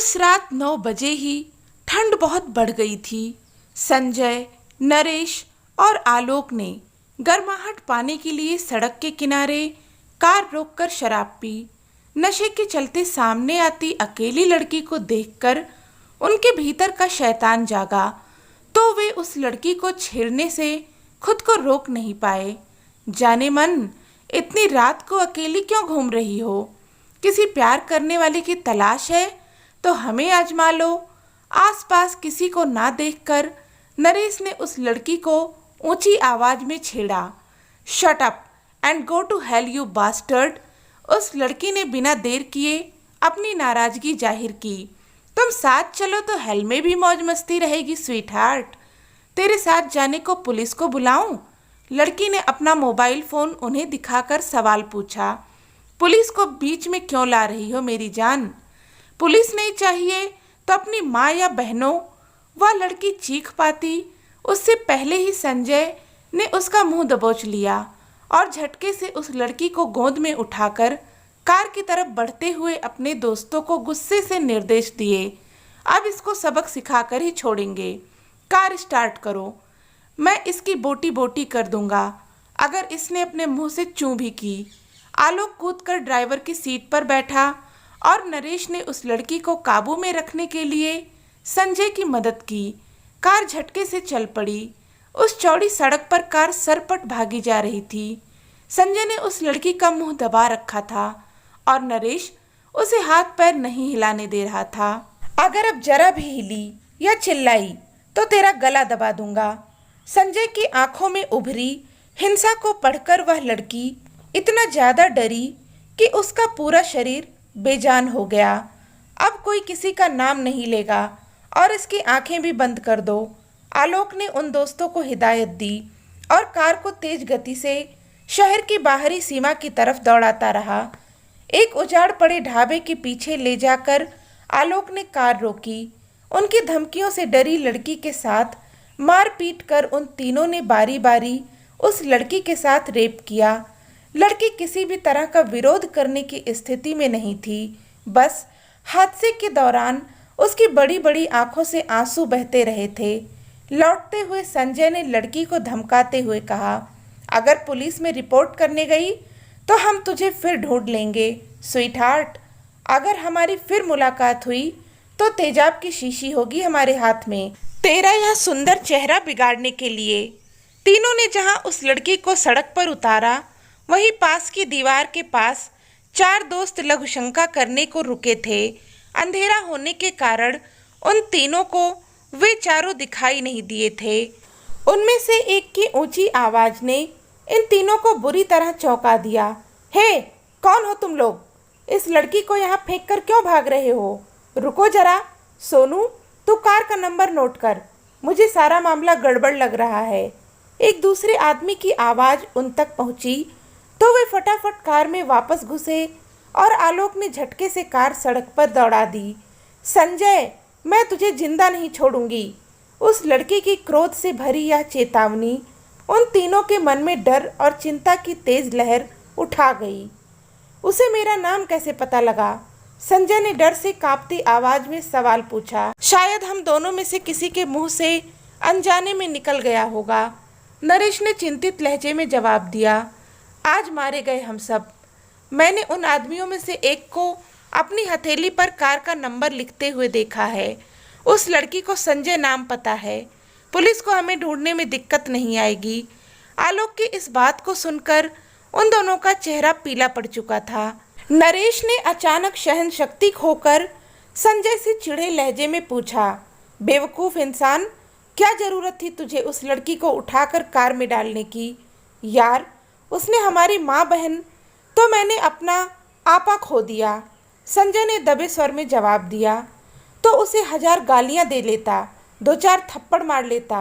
उस रात 9 बजे ही ठंड बहुत बढ़ गई थी। संजय, नरेश और आलोक ने गर्माहट पाने के लिए सड़क के किनारे कार रोककर शराब पी। नशे के चलते सामने आती अकेली लड़की को देखकर उनके भीतर का शैतान जागा, तो वे उस लड़की को छेड़ने से खुद को रोक नहीं पाए। जाने मन, इतनी रात को अकेली क्यों घूम रही हो? किसी प्यार करने वाले की तलाश है तो हमें आजमा लो। आसपास किसी को ना देखकर नरेश ने उस लड़की को ऊंची आवाज में छेड़ा। Shut up and go to hell you bastard. उस लड़की ने बिना देर किए अपनी नाराजगी जाहिर की। तुम साथ चलो तो हेल में भी मौज मस्ती रहेगी स्वीट हार्ट। तेरे साथ जाने को पुलिस को बुलाऊं? लड़की ने अपना मोबाइल फोन उन्हें दिखाकर सवाल पूछा। पुलिस को बीच में क्यों ला रही हो मेरी जान? पुलिस नहीं चाहिए तो अपनी माँ या बहनों। वह लड़की चीख पाती उससे पहले ही संजय ने उसका मुंह दबोच लिया और झटके से उस लड़की को गोद में उठाकर कार की तरफ बढ़ते हुए अपने दोस्तों को गुस्से से निर्देश दिए। अब इसको सबक सिखाकर ही छोड़ेंगे। कार स्टार्ट करो, मैं इसकी बोटी बोटी कर दूंगा अगर इसने अपने मुंह से चूं भी की। आलोक कूदकर ड्राइवर की सीट पर बैठा और नरेश ने उस लड़की को काबू में रखने के लिए संजय की मदद की। कार झटके से चल पड़ी। उस चौड़ी सड़क पर कार सरपट भागी जा रही थी। संजय ने उस लड़की का मुंह दबा रखा था और नरेश उसे हाथ पैर नहीं हिलाने दे रहा था। अगर अब जरा भी हिली या चिल्लाई तो तेरा गला दबा दूंगा। संजय की आंखों में उभरी हिंसा को पढ़कर वह लड़की इतना ज्यादा डरी कि उसका पूरा शरीर बेजान हो गया। अब कोई किसी का नाम नहीं लेगा और इसकी आंखें भी बंद कर दो। आलोक ने उन दोस्तों को हिदायत दी और कार को तेज गति से शहर की बाहरी सीमा की तरफ दौड़ाता रहा। एक उजाड़ पड़े ढाबे के पीछे ले जाकर आलोक ने कार रोकी। उनकी धमकियों से डरी लड़की के साथ मार पीट कर उन तीनों ने बारी बारी उस लड़की के साथ रेप किया। लड़की किसी भी तरह का विरोध करने की स्थिति में नहीं थी। बस हादसे के दौरान उसकी बड़ी बड़ी आंखों से आंसू बहते रहे थे। लौटते हुए संजय ने लड़की को धमकाते हुए कहा, अगर पुलिस में रिपोर्ट करने गई तो हम तुझे फिर ढूंढ लेंगे स्वीट हार्ट। अगर हमारी फिर मुलाकात हुई तो तेजाब की शीशी होगी हमारे हाथ में, तेरा यह सुंदर चेहरा बिगाड़ने के लिए। तीनों ने जहां उस लड़की को सड़क पर उतारा, वहीं पास की दीवार के पास 4 दोस्त लघुशंका करने को रुके थे। अंधेरा होने के कारण उन तीनों को वे चारों दिखाई नहीं दिए थे। उनमें से एक की ऊंची आवाज ने इन तीनों को बुरी तरह चौंका दिया। हे, कौन हो तुम लोग? इस लड़की को यहाँ फेंक कर क्यों भाग रहे हो? रुको जरा। सोनू, तू कार का नंबर नोट कर, मुझे सारा मामला गड़बड़ लग रहा है। एक दूसरे आदमी की आवाज उन तक पहुंची तो वे फटाफट कार में वापस घुसे और आलोक ने झटके से कार सड़क पर दौड़ा दी। संजय, मैं तुझे जिंदा नहीं छोड़ूंगी। उस लड़की की क्रोध से भरी यह चेतावनी उन तीनों के मन में डर और चिंता की तेज लहर उठा गई। उसे मेरा नाम कैसे पता लगा? संजय ने डर से कांपती आवाज में सवाल पूछा। शायद हम दोनों में से किसी के मुंह से अनजाने में निकल गया होगा, नरेश ने चिंतित लहजे में जवाब दिया। आज मारे गए हम सब। मैंने उन आदमियों में से एक को अपनी हथेली पर कार का नंबर लिखते हुए देखा है। उस लड़की को संजय नाम पता है। पुलिस को हमें ढूंढने में दिक्कत नहीं आएगी। आलोक की इस बात को सुनकर उन दोनों का चेहरा पीला पड़ चुका था। नरेश ने अचानक सहन शक्ति खोकर संजय से चिढ़े लहजे में पूछा, बेवकूफ़ इंसान, क्या जरूरत थी तुझे उस लड़की को उठाकर कार में डालने की? यार, उसने हमारी माँ बहन, तो मैंने अपना आपा खो दिया। संजय ने दबे स्वर में जवाब दिया। तो उसे 1000 गालियाँ दे लेता, 2-4 थप्पड़ मार लेता।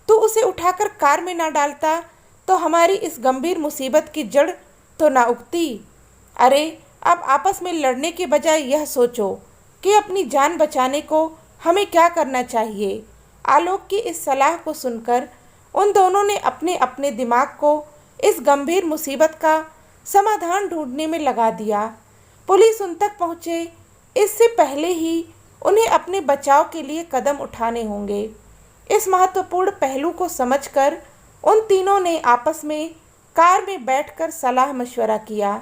तो उसे उठाकर कार में ना डालता तो हमारी इस गंभीर मुसीबत की जड़ तो ना उगती। अरे, अब आपस में लड़ने के बजाय यह सोचो कि अपनी जान बचाने को हमें क्या करना चाहिए। आलोक की इस सलाह को सुनकर उन दोनों ने अपने अपने दिमाग को इस गंभीर मुसीबत का समाधान ढूंढने में लगा दिया। पुलिस उन तक पहुँचे इससे पहले ही उन्हें अपने बचाव के लिए कदम उठाने होंगे। इस महत्वपूर्ण पहलू को समझकर उन तीनों ने आपस में कार में बैठकर सलाह मशवरा किया।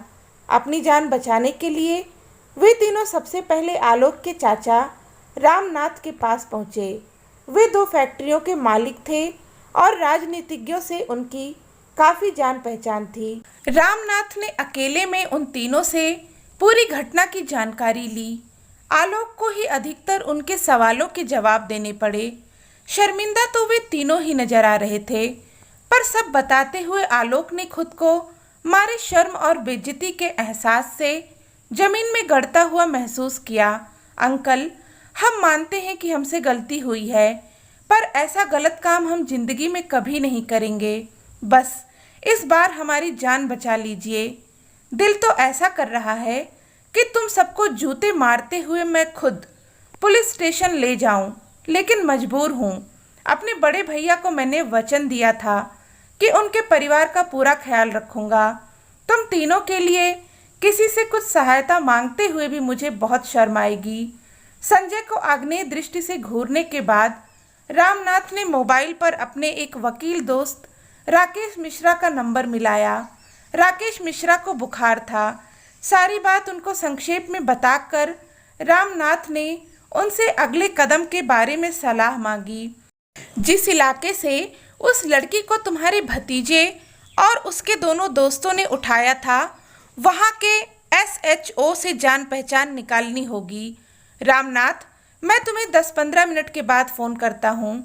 अपनी जान बचाने के लिए वे तीनों सबसे पहले आलोक के चाचा रामनाथ के पास पहुंचे। वे 2 फैक्ट्रियों के मालिक थे और राजनीतिज्ञों से उनकी काफ़ी जान पहचान थी। रामनाथ ने अकेले में उन तीनों से पूरी घटना की जानकारी ली। आलोक को ही अधिकतर उनके सवालों के जवाब देने पड़े। शर्मिंदा तो वे तीनों ही नजर आ रहे थे, पर सब बताते हुए आलोक ने खुद को मारे शर्म और बेइज्जती के एहसास से जमीन में गड़ता हुआ महसूस किया। अंकल, हम मानते हैं कि हमसे गलती हुई है, पर ऐसा गलत काम हम जिंदगी में कभी नहीं करेंगे। बस इस बार हमारी जान बचा लीजिए। दिल तो ऐसा कर रहा है कि तुम सबको जूते मारते हुए मैं खुद पुलिस स्टेशन ले जाऊं, लेकिन मजबूर हूं। अपने बड़े भैया को मैंने वचन दिया था कि उनके परिवार का पूरा ख्याल रखूंगा। तुम तीनों के लिए किसी से कुछ सहायता मांगते हुए भी मुझे बहुत शर्म आएगी। संजय को आग्नेय दृष्टि से घूरने के बाद रामनाथ ने मोबाइल पर अपने एक वकील दोस्त राकेश मिश्रा का नंबर मिलाया। राकेश मिश्रा को बुखार था। सारी बात उनको संक्षेप में बताकर रामनाथ ने उनसे अगले कदम के बारे में सलाह मांगी। जिस इलाके से उस लड़की को तुम्हारे भतीजे और उसके दोनों दोस्तों ने उठाया था, वहाँ के SHO से जान पहचान निकालनी होगी। रामनाथ, मैं तुम्हें 10-15 मिनट के बाद फ़ोन करता हूँ।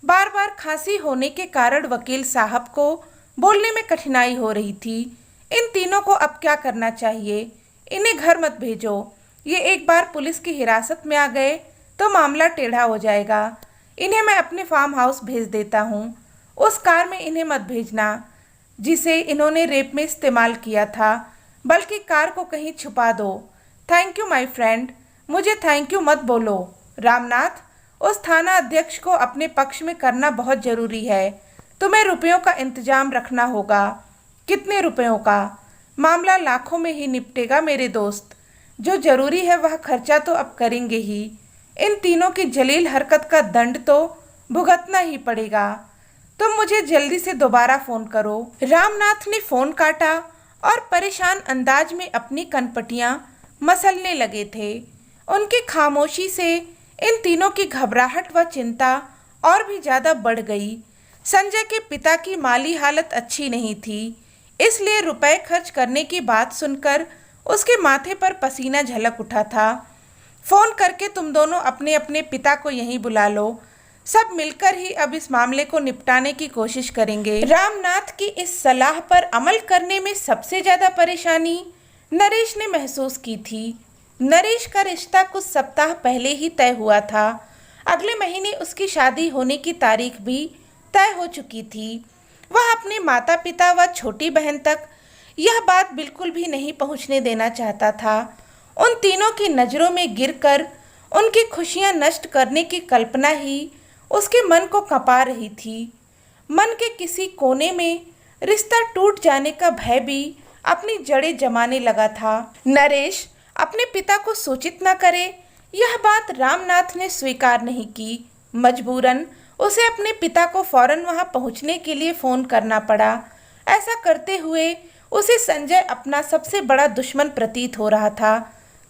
बार बार खांसी होने के कारण वकील साहब को बोलने में कठिनाई हो रही थी। इन तीनों को अब क्या करना चाहिए? इन्हें घर मत भेजो। ये एक बार पुलिस की हिरासत में आ गए तो मामला टेढ़ा हो जाएगा। इन्हें मैं अपने फार्म हाउस भेज देता हूँ। उस कार में इन्हें मत भेजना जिसे इन्होंने रेप में इस्तेमाल किया था, बल्कि कार को कहीं छुपा दो। Thank you my friend. मुझे थैंक यू मत बोलो। रामनाथ, उस थाना अध्यक्ष को अपने पक्ष में करना बहुत ज़रूरी है। तुम्हें रुपयों का इंतजाम रखना होगा। कितने रुपयों का? मामला लाखों में ही निपटेगा मेरे दोस्त। जो ज़रूरी है वह खर्चा तो अब करेंगे ही। इन तीनों की जलील हरकत का दंड तो भुगतना ही पड़ेगा। तुम मुझे जल्दी से दोबारा फ़ोन करो। रामनाथ ने फ़ोन काटा और परेशान अंदाज में अपनी कनपटियाँ मसलने लगे थे। उनकी खामोशी से इन तीनों की घबराहट व चिंता और भी ज़्यादा बढ़ गई। संजय के पिता की माली हालत अच्छी नहीं थी, इसलिए रुपए खर्च करने की बात सुनकर उसके माथे पर पसीना झलक उठा था। फ़ोन करके तुम दोनों अपने अपने पिता को यहीं बुला लो। सब मिलकर ही अब इस मामले को निपटाने की कोशिश करेंगे। रामनाथ की इस सलाह पर अमल करने में सबसे ज़्यादा परेशानी नरेश ने महसूस की थी। नरेश का रिश्ता कुछ सप्ताह पहले ही तय हुआ था। अगले महीने उसकी शादी होने की तारीख भी तय हो चुकी थी। वह अपने माता पिता व छोटी बहन तक यह बात बिल्कुल भी नहीं पहुंचने देना चाहता था। उन तीनों की नज़रों में गिरकर उनकी खुशियां नष्ट करने की कल्पना ही उसके मन को कंपा रही थी। मन के किसी कोने में रिश्ता टूट जाने का भय भी अपनी जड़ें जमाने लगा था। नरेश अपने पिता को सूचित न करे, यह बात रामनाथ ने स्वीकार नहीं की। मजबूरन उसे अपने पिता को फौरन वहां पहुंचने के लिए फ़ोन करना पड़ा। ऐसा करते हुए उसे संजय अपना सबसे बड़ा दुश्मन प्रतीत हो रहा था।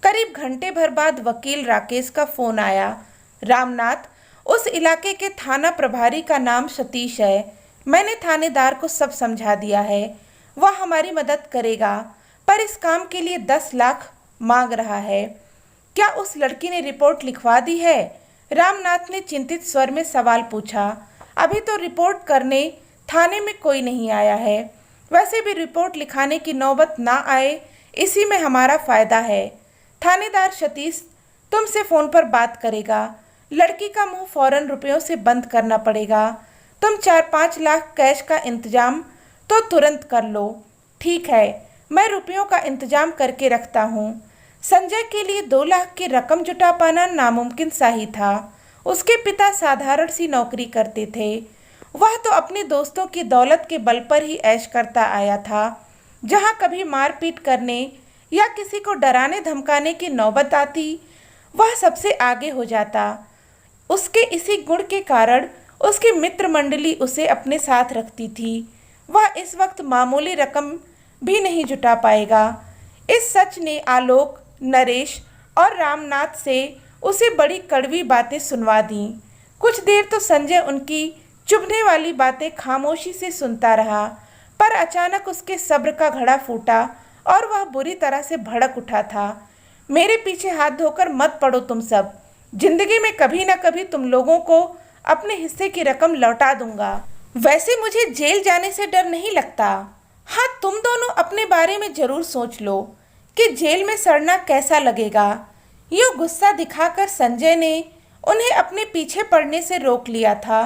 करीब घंटे भर बाद वकील राकेश का फ़ोन आया। रामनाथ, उस इलाके के थाना प्रभारी का नाम सतीश है। मैंने थानेदार को सब समझा दिया है। वह हमारी मदद करेगा, पर इस काम के लिए 10 लाख मांग रहा है। क्या उस लड़की ने रिपोर्ट लिखवा दी है? रामनाथ ने चिंतित स्वर में सवाल पूछा। अभी तो रिपोर्ट करने थाने में कोई नहीं आया है। वैसे भी रिपोर्ट लिखाने की नौबत ना आए, इसी में हमारा फ़ायदा है। थानेदार सतीश तुमसे फ़ोन पर बात करेगा। लड़की का मुंह फौरन रुपयों से बंद करना पड़ेगा। तुम 4-5 लाख कैश का इंतजाम तो तुरंत कर लो। ठीक है, मैं रुपयों का इंतजाम करके रखता हूँ। संजय के लिए 2 लाख की रकम जुटा पाना नामुमकिन सा ही था। उसके पिता साधारण सी नौकरी करते थे। वह तो अपने दोस्तों की दौलत के बल पर ही ऐश करता आया था। जहाँ कभी मारपीट करने या किसी को डराने धमकाने की नौबत आती, वह सबसे आगे हो जाता। उसके इसी गुण के कारण उसकी मित्र मंडली उसे अपने साथ रखती थी। वह इस वक्त मामूली रकम भी नहीं जुटा पाएगा। इस सच ने आलोक, नरेश और रामनाथ से उसे बड़ी कड़वी बातें सुनवा दी। कुछ देर तो संजय उनकी चुभने वाली बातें खामोशी से सुनता रहा, पर अचानक उसके सब्र का घड़ा फूटा और वह बुरी तरह से भड़क उठा था। मेरे पीछे हाथ धोकर मत पड़ो तुम सब। जिंदगी में कभी ना कभी तुम लोगों को अपने हिस्से की रकम लौटा दूंगा। वैसे मुझे जेल जाने से डर नहीं लगता। हाँ, तुम दोनों अपने बारे में जरूर सोच लो कि जेल में सड़ना कैसा लगेगा। यूँ गुस्सा दिखाकर संजय ने उन्हें अपने पीछे पड़ने से रोक लिया था।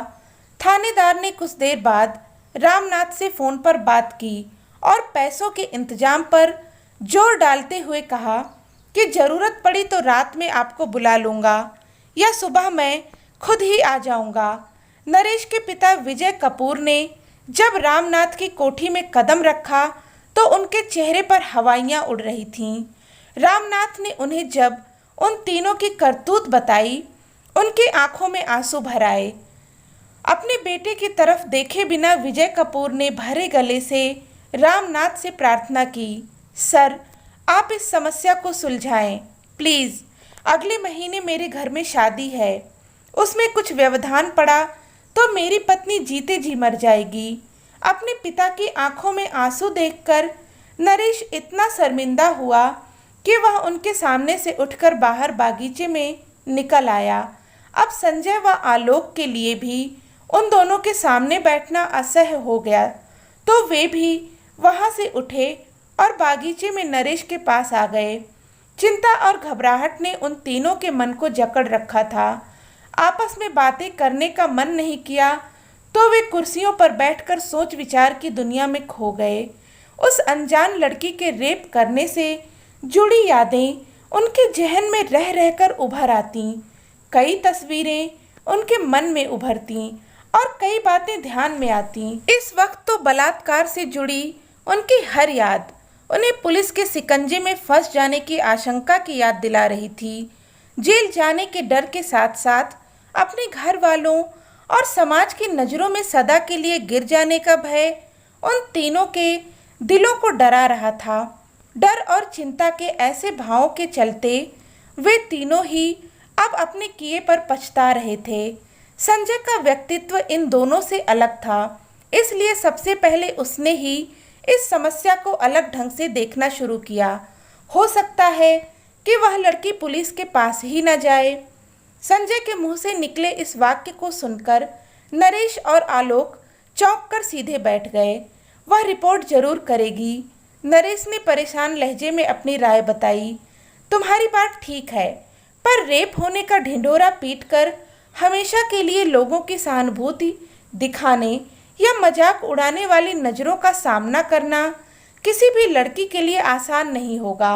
थानेदार ने कुछ देर बाद रामनाथ से फ़ोन पर बात की और पैसों के इंतजाम पर जोर डालते हुए कहा कि ज़रूरत पड़ी तो रात में आपको बुला लूँगा या सुबह मैं खुद ही आ जाऊँगा। नरेश के पिता विजय कपूर ने जब रामनाथ की कोठी में कदम रखा तो उनके चेहरे पर हवाइयाँ उड़ रही थीं। रामनाथ ने उन्हें जब उन तीनों की करतूत बताई, उनकी आंखों में आंसू भर आए। अपने बेटे की तरफ देखे बिना विजय कपूर ने भरे गले से रामनाथ से प्रार्थना की, सर, आप इस समस्या को सुलझाएं प्लीज़। अगले महीने मेरे घर में शादी है। उसमें कुछ व्यवधान पड़ा तो मेरी पत्नी जीते जी मर जाएगी। अपने पिता की आंखों में आंसू देखकर नरेश इतना शर्मिंदा हुआ कि वह उनके सामने से उठकर बाहर बागीचे में निकल आया। अब संजय व आलोक के लिए भी उन दोनों के सामने बैठना असह्य हो गया, तो वे भी वहां से उठे और बागीचे में नरेश के पास आ गए। चिंता और घबराहट ने उन तीनों के मन को जकड़ रखा था। आपस में बातें करने का मन नहीं किया तो वे कुर्सियों पर बैठकर सोच विचार की दुनिया में खो गए। उस अनजान लड़की के रेप करने से जुड़ी यादें उनके जहन में रह रहकर उभर आती। कई तस्वीरें उनके मन में उभरती और कई बातें ध्यान में आती। इस वक्त तो बलात्कार से जुड़ी उनकी हर याद उन्हें पुलिस के शिकंजे में फंस जाने की आशंका की याद दिला रही थी। जेल जाने के डर के साथ साथ अपने घर वालों और समाज की नज़रों में सदा के लिए गिर जाने का भय उन तीनों के दिलों को डरा रहा था। डर और चिंता के ऐसे भावों के चलते वे तीनों ही अब अपने किए पर पछता रहे थे। संजय का व्यक्तित्व इन दोनों से अलग था, इसलिए सबसे पहले उसने ही इस समस्या को अलग ढंग से देखना शुरू किया। हो सकता है कि वह लड़की पुलिस के पास ही न जाए। संजय के मुंह से निकले इस वाक्य को सुनकर नरेश और आलोक चौंक कर सीधे बैठ गए। वह रिपोर्ट जरूर करेगी। नरेश ने परेशान लहजे में अपनी राय बताई। तुम्हारी बात ठीक है, पर रेप होने का ढिंढोरा पीटकर हमेशा के लिए लोगों की सहानुभूति दिखाने या मजाक उड़ाने वाली नज़रों का सामना करना किसी भी लड़की के लिए आसान नहीं होगा।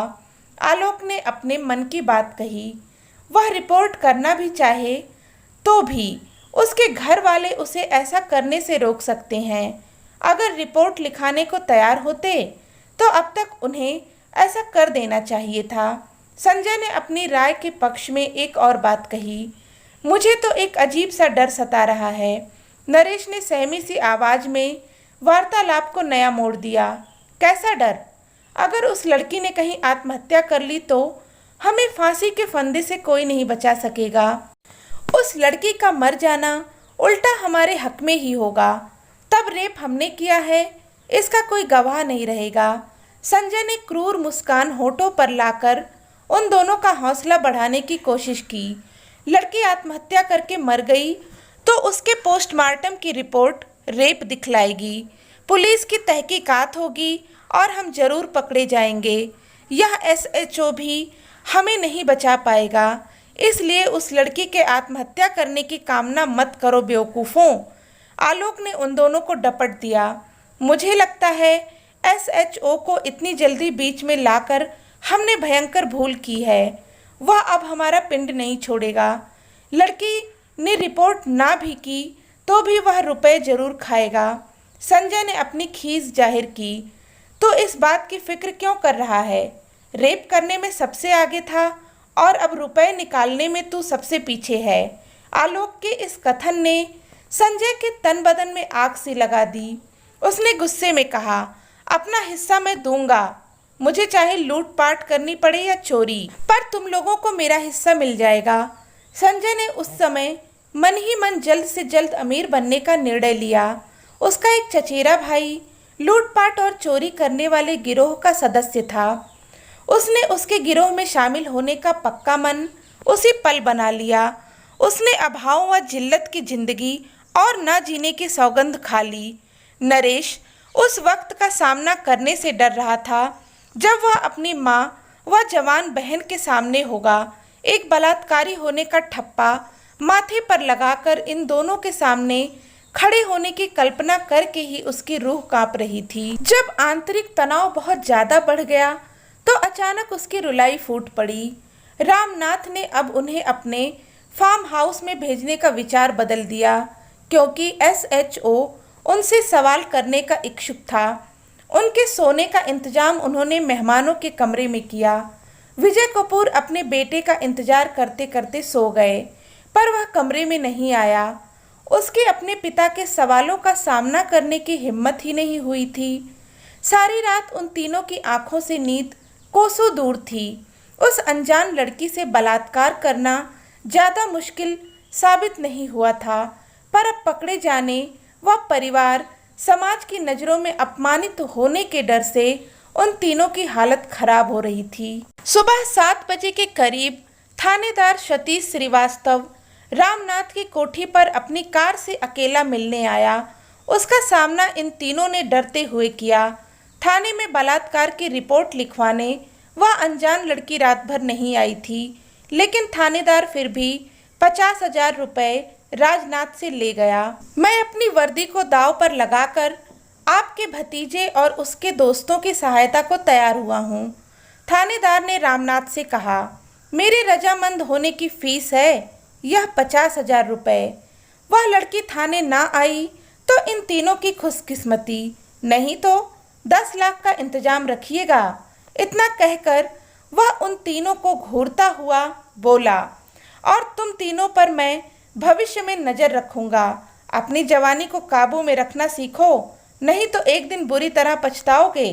आलोक ने अपने मन की बात कही। वह रिपोर्ट करना भी चाहे तो भी उसके घर वाले उसे ऐसा करने से रोक सकते हैं। अगर रिपोर्ट लिखाने को तैयार होते तो अब तक उन्हें ऐसा कर देना चाहिए था। संजय ने अपनी राय के पक्ष में एक और बात कही। मुझे तो एक अजीब सा डर सता रहा है। नरेश ने सहमी सी आवाज़ में वार्तालाप को नया मोड़ दिया। कैसा डर? अगर उस लड़की ने कहीं आत्महत्या कर ली तो हमें फांसी के फंदे से कोई नहीं बचा सकेगा। उस लड़की का मर जाना उल्टा हमारे हक में ही होगा। तब रेप हमने किया है, इसका कोई गवाह नहीं रहेगा। संजय ने क्रूर मुस्कान होठों पर लाकर उन दोनों का हौसला बढ़ाने की कोशिश की। लड़की आत्महत्या करके मर गई तो उसके पोस्टमार्टम की रिपोर्ट रेप दिखलाएगी। पुलिस की तहकीकात होगी और हम जरूर पकड़े जाएंगे। यह एसएचओ भी हमें नहीं बचा पाएगा। इसलिए उस लड़की के आत्महत्या करने की कामना मत करो बेवकूफ़ों। आलोक ने उन दोनों को डपट दिया। मुझे लगता है एसएचओ को इतनी जल्दी बीच में लाकर हमने भयंकर भूल की है। वह अब हमारा पिंड नहीं छोड़ेगा। लड़की ने रिपोर्ट ना भी की तो भी वह रुपए जरूर खाएगा। संजय ने अपनी खीस जाहिर की। तो इस बात की फिक्र क्यों कर रहा है? रेप करने में सबसे आगे था और अब रुपए निकालने में तू सबसे पीछे है। आलोक के इस कथन ने संजय के तन बदन में आग सी लगा दी। उसने गुस्से में कहा, अपना हिस्सा मैं दूंगा, मुझे चाहे लूटपाट करनी पड़े या चोरी, पर तुम लोगों को मेरा हिस्सा मिल जाएगा। संजय ने उस समय मन ही मन जल्द से जल्द अमीर बनने का निर्णय लिया। उसका एक चचेरा भाई लूटपाट और चोरी करने वाले गिरोह का सदस्य था। उसने उसके गिरोह में शामिल होने का पक्का मन उसी पल बना लिया। उसने अभाव व जिल्लत की जिंदगी और न जीने की सौगंध खा ली। नरेश उस वक्त का सामना करने से डर रहा था जब वह अपनी माँ व जवान बहन के सामने होगा। एक बलात्कारी होने का ठप्पा माथे पर लगाकर इन दोनों के सामने खड़े होने की कल्पना करके ही उसकी रूह कांप रही थी। जब आंतरिक तनाव बहुत ज्यादा बढ़ गया तो अचानक उसकी रुलाई फूट पड़ी। रामनाथ ने अब उन्हें अपने फार्म हाउस में भेजने का विचार बदल दिया, क्योंकि SHO उनसे सवाल करने का इच्छुक था। उनके सोने का इंतजाम उन्होंने मेहमानों के कमरे में किया। विजय कपूर अपने बेटे का इंतजार करते करते सो गए, पर वह कमरे में नहीं आया। उसके अपने पिता के सवालों का सामना करने की हिम्मत ही नहीं हुई थी। सारी रात उन तीनों की आंखों से नींद कोसों दूर थी। उस अनजान लड़की से बलात्कार करना ज़्यादा मुश्किल साबित नहीं हुआ था, पर अब पकड़े जाने व परिवार समाज की नज़रों में अपमानित होने के डर से उन तीनों की हालत खराब हो रही थी। सुबह 7 बजे के करीब थानेदार सतीश श्रीवास्तव रामनाथ की कोठी पर अपनी कार से अकेला मिलने आया। उसका सामना इन तीनों ने डरते हुए किया। थाने में बलात्कार की रिपोर्ट लिखवाने वह अनजान लड़की रात भर नहीं आई थी, लेकिन थानेदार फिर भी 50,000 रुपये राजनाथ से ले गया। मैं अपनी वर्दी को दांव पर लगाकर आपके भतीजे और उसके दोस्तों की सहायता को तैयार हुआ हूँ, थानेदार ने रामनाथ से कहा। मेरे रजामंद होने की फीस है यह 50,000 रुपये। वह लड़की थाने ना आई तो इन तीनों की खुशकिस्मती, नहीं तो 10 लाख का इंतजाम रखिएगा। इतना कहकर वह उन तीनों को घूरता हुआ बोला, और तुम तीनों पर मैं भविष्य में नज़र रखूंगा। अपनी जवानी को काबू में रखना सीखो, नहीं तो एक दिन बुरी तरह पछताओगे।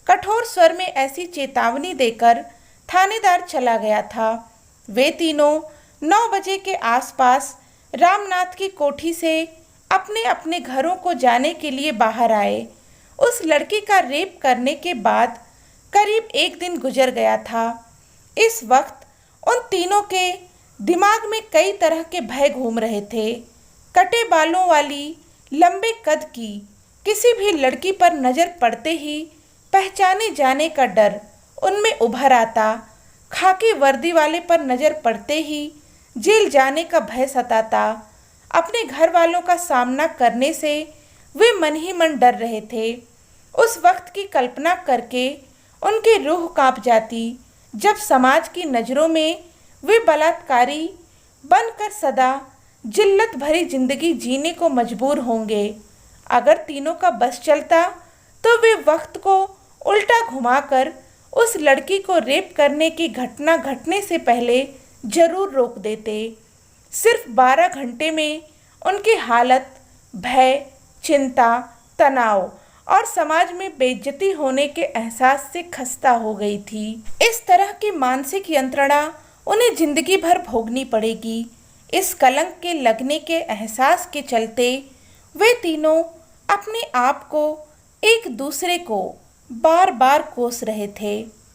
कठोर स्वर में ऐसी चेतावनी देकर थानेदार चला गया था। वे तीनों 9 बजे के आसपास रामनाथ की कोठी से अपने अपने घरों को जाने के लिए बाहर आए। उस लड़की का रेप करने के बाद करीब 1 दिन गुजर गया था। इस वक्त उन तीनों के दिमाग में कई तरह के भय घूम रहे थे। कटे बालों वाली लंबे कद की किसी भी लड़की पर नज़र पड़ते ही पहचाने जाने का डर उनमें उभर आता। खाकी वर्दी वाले पर नज़र पड़ते ही जेल जाने का भय सताता। अपने घर वालों का सामना करने से वे मन ही मन डर रहे थे। उस वक्त की कल्पना करके उनकी रूह कांप जाती, जब समाज की नज़रों में वे बलात्कारी बनकर सदा जिल्लत भरी जिंदगी जीने को मजबूर होंगे। अगर तीनों का बस चलता तो वे वक्त को उल्टा घुमाकर उस लड़की को रेप करने की घटना घटने से पहले जरूर रोक देते। सिर्फ 12 घंटे में उनकी हालत भय, चिंता, तनाव और समाज में बेइज्जती होने के एहसास से खस्ता हो गई थी। इस तरह की मानसिक यंत्रणा उन्हें जिंदगी भर भोगनी पड़ेगी। इस कलंक के लगने के एहसास के चलते वे तीनों अपने आप को एक दूसरे को बार बार कोस रहे थे।